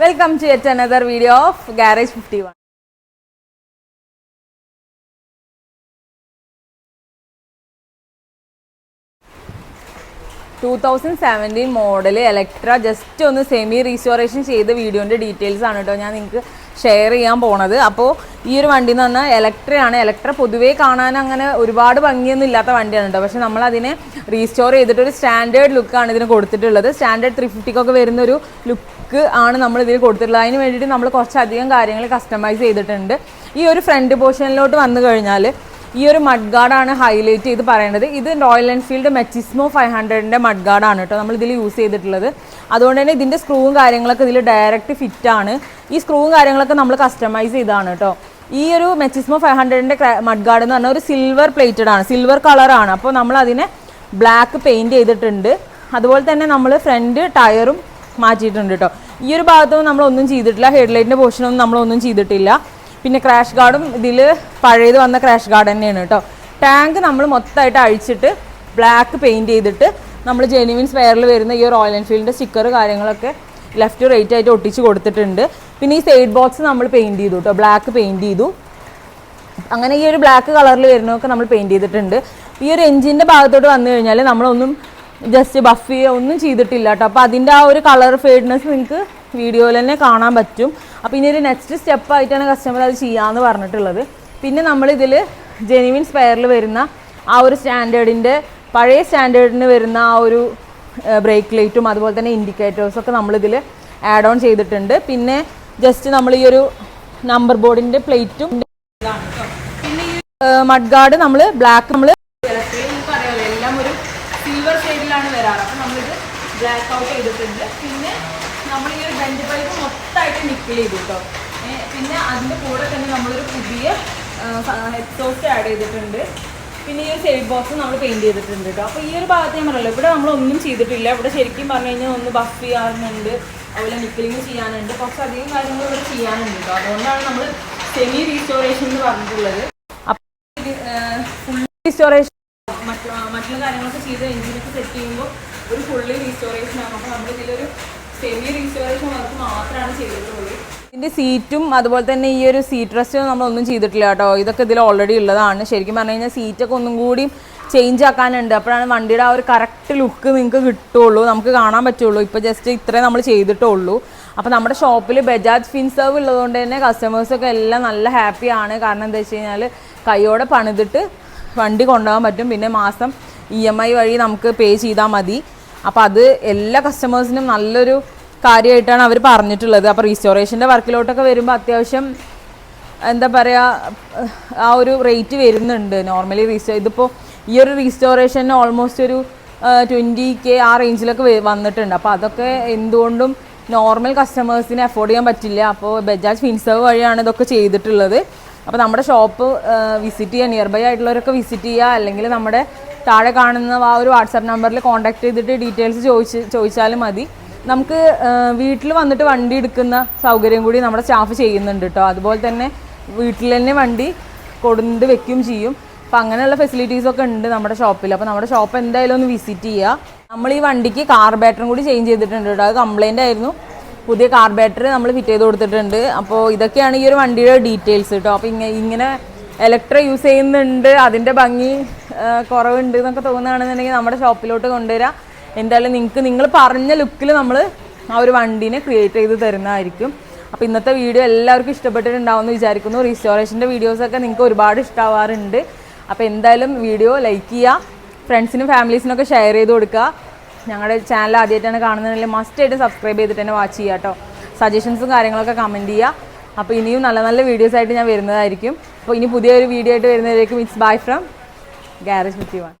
Welcome to yet another video of Garage 51. Model Electra just ഒന്ന് semi restoration ചെയ്ത വീഡിയോൻ്റെ details ആണ് കേട്ടോ ഞാൻ നിങ്ങൾക്ക് ഷെയർ ചെയ്യാൻ പോണത്. അപ്പോൾ ഈ ഒരു വണ്ടി എന്ന് പറഞ്ഞാൽ എലക്ട്രയാണ്. എലക്ട്ര പൊതുവേ കാണാൻ അങ്ങനെ ഒരുപാട് ഭംഗിയൊന്നും ഇല്ലാത്ത വണ്ടിയാണ് കേട്ടോ. പക്ഷേ നമ്മളതിനെ റീസ്റ്റോർ ചെയ്തിട്ട് ഒരു സ്റ്റാൻഡേർഡ് ലുക്കാണ് ഇതിന് കൊടുത്തിട്ടുള്ളത്. സ്റ്റാൻഡേർഡ് 350 വരുന്നൊരു ലുക്ക് ആണ് നമ്മൾ ഇതിന് കൊടുത്തിട്ടുള്ളത്. അതിന് വേണ്ടിയിട്ട് നമ്മൾ കുറച്ചധികം കാര്യങ്ങൾ കസ്റ്റമൈസ് ചെയ്തിട്ടുണ്ട്. ഈ ഒരു ഫ്രണ്ട് പോർഷനിലോട്ട് വന്നു കഴിഞ്ഞാൽ ഈ ഒരു മഡ് ഗാർഡാണ് ഹൈലൈറ്റ് ചെയ്ത് പറയേണ്ടത്. ഇത് റോയൽ എൻഫീൽഡ് മെച്ചിസ്മോ 500ൻ്റെ മഡ് ഗാർഡാണ് കേട്ടോ നമ്മൾ ഇതിൽ യൂസ് ചെയ്തിട്ടുള്ളത്. അതുകൊണ്ട് തന്നെ ഇതിൻ്റെ സ്ക്രൂവും കാര്യങ്ങളൊക്കെ ഇതിൽ ഡയറക്റ്റ് ഫിറ്റാണ്. ഈ സ്ക്രൂവും കാര്യങ്ങളൊക്കെ നമ്മൾ കസ്റ്റമൈസ് ചെയ്താണ് കേട്ടോ. ഈ ഒരു മെച്ചിസ്മോ 500ൻ്റെ മഡ് ഗാർഡ് എന്ന് പറഞ്ഞാൽ ഒരു സിൽവർ പ്ലേറ്റഡ് ആണ്, സിൽവർ കളറാണ്. അപ്പോൾ നമ്മൾ അതിനെ ബ്ലാക്ക് പെയിൻറ്റ് ചെയ്തിട്ടുണ്ട്. അതുപോലെ തന്നെ നമ്മൾ ഫ്രണ്ട് ടയറും മാറ്റിയിട്ടുണ്ട് കേട്ടോ. ഈ ഒരു ഭാഗത്തൊന്നും നമ്മളൊന്നും ചെയ്തിട്ടില്ല. ഹെഡ്ലൈറ്റിൻ്റെ പോർഷനൊന്നും നമ്മളൊന്നും ചെയ്തിട്ടില്ല. പിന്നെ ക്രാഷ് ഗാർഡും ഇതിൽ പഴയത് വന്ന ക്രാഷ് ഗാർഡ് തന്നെയാണ് കേട്ടോ. ടാങ്ക് നമ്മൾ മൊത്തമായിട്ട് അഴിച്ചിട്ട് ബ്ലാക്ക് പെയിൻറ്റ് ചെയ്തിട്ട് നമ്മൾ ജെനുവിൻ സ്പെയറിൽ വരുന്ന ഈ റോയൽ എൻഫീൽഡിൻ്റെ സ്റ്റിക്കർ കാര്യങ്ങളൊക്കെ ലെഫ്റ്റ് റൈറ്റ് ആയിട്ട് ഒട്ടിച്ച് കൊടുത്തിട്ടുണ്ട്. പിന്നെ ഈ സൈഡ് ബോക്സ് നമ്മൾ പെയിൻറ്റ് ചെയ്തു കേട്ടോ, ബ്ലാക്ക് പെയിൻറ്റ് ചെയ്തു. അങ്ങനെ ഈ ഒരു ബ്ലാക്ക് കളറിൽ വരുന്നതൊക്കെ നമ്മൾ പെയിൻറ്റ് ചെയ്തിട്ടുണ്ട്. ഈ ഒരു എൻജിൻ്റെ ഭാഗത്തോട്ട് വന്നു കഴിഞ്ഞാൽ നമ്മളൊന്നും ജസ്റ്റ് ബഫ് ചെയ്യുക ഒന്നും ചെയ്തിട്ടില്ല കേട്ടോ. അപ്പോൾ അതിൻ്റെ ആ ഒരു കളർ ഫെയ്ഡ്നെസ് നിങ്ങൾക്ക് വീഡിയോയിൽ തന്നെ കാണാൻ പറ്റും. അപ്പോൾ ഇനി ഒരു നെക്സ്റ്റ് സ്റ്റെപ്പായിട്ടാണ് കസ്റ്റമർ അത് ചെയ്യാമെന്ന് പറഞ്ഞിട്ടുള്ളത്. പിന്നെ നമ്മളിതിൽ ജെനുവിൻ സ്പെയറിൽ വരുന്ന ആ ഒരു സ്റ്റാൻഡേർഡിൻ്റെ പഴയ സ്റ്റാൻഡേർഡിന് വരുന്ന ആ ഒരു ബ്രേക്ക് ലൈറ്റും അതുപോലെ തന്നെ ഇൻഡിക്കേറ്റേഴ്സൊക്കെ നമ്മളിതിൽ ആഡ് ഓൺ ചെയ്തിട്ടുണ്ട്. പിന്നെ ജസ്റ്റ് നമ്മൾ ഈ ഒരു നമ്പർ ബോർഡിൻ്റെ പ്ലേറ്റും പിന്നെ ഈ മഡ് ഗാർഡ് നമ്മൾ ബ്ലാക്ക് നമ്മൾ പറയാമല്ലോ എല്ലാം ഒരു സിൽവർ ഷെയ്ഡിലാണ് വരാറ്. അപ്പോൾ നമ്മളിത് ബ്ലാക്ക് ഔട്ട് ചെയ്തിട്ടുണ്ട്. പിന്നെ നമ്മൾ ഈ ഒരു ബെൻഡ് പൈപ്പ് മൊത്തമായിട്ട് നിക്കിൾ ചെയ്തു കേട്ടോ. പിന്നെ അതിൻ്റെ കൂടെ തന്നെ നമ്മളൊരു പുതിയ എക്സോസ്റ്റ് ആഡ് ചെയ്തിട്ടുണ്ട്. പിന്നെ ഈ ഒരു സൈഡ് ബോക്സ് നമ്മൾ പെയിൻറ്റ് ചെയ്തിട്ടുണ്ട് കേട്ടോ. അപ്പോൾ ഈ ഒരു ഭാഗത്ത് ഞാൻ പറയല്ലോ, ഇവിടെ നമ്മളൊന്നും ചെയ്തിട്ടില്ല. ഇവിടെ ശരിക്കും പറഞ്ഞു കഴിഞ്ഞാൽ ഒന്ന് ബഫ് ചെയ്യാറുണ്ട്, അതുപോലെ നിക്കിളിങ് ചെയ്യാനുണ്ട്, കുറച്ചധികം കാര്യങ്ങൾ ഇവിടെ ചെയ്യാനുണ്ട് കേട്ടോ. അതുകൊണ്ടാണ് നമ്മൾ സെമി റീസ്റ്റോറേഷൻ എന്ന് പറഞ്ഞിട്ടുള്ളത്. അപ്പോൾ ഫുൾ റീസ്റ്റോറേഷൻ മറ്റുള്ള കാര്യങ്ങളൊക്കെ ചെയ്ത് എഞ്ചിനൊക്കെ സെറ്റ് ചെയ്യുമ്പോൾ ഒരു ഫുള്ളി റീസ്റ്റോറേഷൻ ആണ്. അപ്പോൾ നമ്മളിതിലൊരു സെമി റീസ്റ്റോറേഷൻ വർക്ക് മാത്രമാണ് ചെയ്തിട്ടുള്ളൂ. ഇതിൻ്റെ സീറ്റും അതുപോലെ തന്നെ ഈ ഒരു സീറ്റ് റെസ്റ്റും നമ്മളൊന്നും ചെയ്തിട്ടില്ല കേട്ടോ. ഇതൊക്കെ ഇതിൽ ഓൾറെഡി ഉള്ളതാണ്. ശരിക്കും പറഞ്ഞു കഴിഞ്ഞാൽ സീറ്റൊക്കെ ഒന്നും കൂടി ചേഞ്ച് ആക്കാനുണ്ട്. അപ്പോഴാണ് വണ്ടിയുടെ ആ ഒരു കറക്റ്റ് ലുക്ക് നിങ്ങൾക്ക് കിട്ടുള്ളൂ, നമുക്ക് കാണാൻ പറ്റുള്ളൂ. ഇപ്പോൾ ജസ്റ്റ് ഇത്രയും നമ്മൾ ചെയ്തിട്ടുള്ളൂ. അപ്പോൾ നമ്മുടെ ഷോപ്പിൽ ബജാജ് ഫിൻസർവ് ഉള്ളതുകൊണ്ട് തന്നെ കസ്റ്റമേഴ്സൊക്കെ എല്ലാം നല്ല ഹാപ്പിയാണ്. കാരണം എന്താ വെച്ച് കഴിഞ്ഞാൽ കൈയോടെ പണിതിട്ട് വണ്ടി കൊണ്ടുപോകാൻ പറ്റും. പിന്നെ മാസം EMI വഴി നമുക്ക് പേ ചെയ്താൽ മതി. അപ്പോൾ അത് എല്ലാ കസ്റ്റമേഴ്സിനും നല്ലൊരു കാര്യമായിട്ടാണ് അവർ പറഞ്ഞിട്ടുള്ളത്. അപ്പോൾ റീസ്റ്റോറേഷൻ്റെ വർക്കിലോട്ടൊക്കെ വരുമ്പോൾ അത്യാവശ്യം എന്താ പറയുക ആ ഒരു റേറ്റ് വരുന്നുണ്ട്. നോർമലി ഇതിപ്പോൾ ഈ ഒരു റീസ്റ്റോറേഷന് ഓൾമോസ്റ്റ് ഒരു 20K ആ റേഞ്ചിലൊക്കെ വന്നിട്ടുണ്ട്. അപ്പോൾ അതൊക്കെ എന്തുകൊണ്ടും നോർമൽ കസ്റ്റമേഴ്സിന് അഫോർഡ് ചെയ്യാൻ പറ്റില്ല. അപ്പോൾ ബജാജ് ഫിൻസർവ് വഴിയാണ് ഇതൊക്കെ ചെയ്തിട്ടുള്ളത്. അപ്പോൾ നമ്മുടെ ഷോപ്പ് വിസിറ്റ് ചെയ്യുക, നിയർ ബൈ ആയിട്ടുള്ളവരൊക്കെ വിസിറ്റ് ചെയ്യുക, അല്ലെങ്കിൽ നമ്മുടെ താഴെ കാണുന്ന ആ ഒരു വാട്സാപ്പ് നമ്പറിൽ കോൺടാക്ട് ചെയ്തിട്ട് ഡീറ്റെയിൽസ് ചോദിച്ചാലും മതി. നമുക്ക് വീട്ടിൽ വന്നിട്ട് വണ്ടി എടുക്കുന്ന സൗകര്യം കൂടി നമ്മുടെ സ്റ്റാഫ് ചെയ്യുന്നുണ്ട് കേട്ടോ. അതുപോലെ തന്നെ വീട്ടിൽ തന്നെ വണ്ടി കൊടുത്ത് വെക്കുകയും ചെയ്യും. അപ്പം അങ്ങനെയുള്ള ഫെസിലിറ്റീസൊക്കെ ഉണ്ട് നമ്മുടെ ഷോപ്പിൽ. അപ്പോൾ നമ്മുടെ ഷോപ്പ് എന്തായാലും ഒന്ന് വിസിറ്റ് ചെയ്യുക. നമ്മൾ ഈ വണ്ടിക്ക് കാർബേറ്ററും കൂടി ചേഞ്ച് ചെയ്തിട്ടുണ്ട് കേട്ടോ. അത് കംപ്ലൈൻ്റ് ആയിരുന്നു. പുതിയ കാർബേറ്റർ നമ്മൾ ഫിറ്റ് ചെയ്ത് കൊടുത്തിട്ടുണ്ട്. അപ്പോൾ ഇതൊക്കെയാണ് ഈ ഒരു വണ്ടിയുടെ ഡീറ്റെയിൽസ് കേട്ടോ. അപ്പോൾ ഇങ്ങനെ എലക്ട്ര യൂസ് ചെയ്യുന്നുണ്ട്, അതിൻ്റെ ഭംഗി കുറവുണ്ട് എന്നൊക്കെ തോന്നുകയാണെന്നുണ്ടെങ്കിൽ നമ്മുടെ ഷോപ്പിലോട്ട് കൊണ്ടുവരാം. എന്തായാലും നിങ്ങൾ പറഞ്ഞ ലുക്കിൽ നമ്മൾ ആ ഒരു വണ്ടീനെ ക്രിയേറ്റ് ചെയ്ത് തരുന്നതായിരിക്കും. അപ്പോൾ ഇന്നത്തെ വീഡിയോ എല്ലാവർക്കും ഇഷ്ടപ്പെട്ടിട്ടുണ്ടാവുമെന്ന് വിചാരിക്കുന്നു. റീസ്റ്റോറേഷൻ്റെ വീഡിയോസൊക്കെ നിങ്ങൾക്ക് ഒരുപാട് ഇഷ്ടമാവാറുണ്ട്. അപ്പോൾ എന്തായാലും വീഡിയോ ലൈക്ക് ചെയ്യുക, ഫ്രണ്ട്സിനും ഫാമിലീസിനൊക്കെ ഷെയർ ചെയ്ത് കൊടുക്കുക. ഞങ്ങളുടെ ചാനൽ ആദ്യമായിട്ടാണ് കാണുന്നതെങ്കിൽ മസ്റ്റായിട്ട് സബ്സ്ക്രൈബ് ചെയ്തിട്ട് തന്നെ വാച്ച് ചെയ്യുക കേട്ടോ. സജഷൻസും കാര്യങ്ങളൊക്കെ കമൻറ്റ് ചെയ്യുക. അപ്പോൾ ഇനിയും നല്ല നല്ല വീഡിയോസായിട്ട് ഞാൻ വരുന്നതായിരിക്കും. അപ്പോൾ ഇനി പുതിയൊരു വീഡിയോ ആയിട്ട് വരുന്നതായിരിക്കും. It's bye from Garage 51.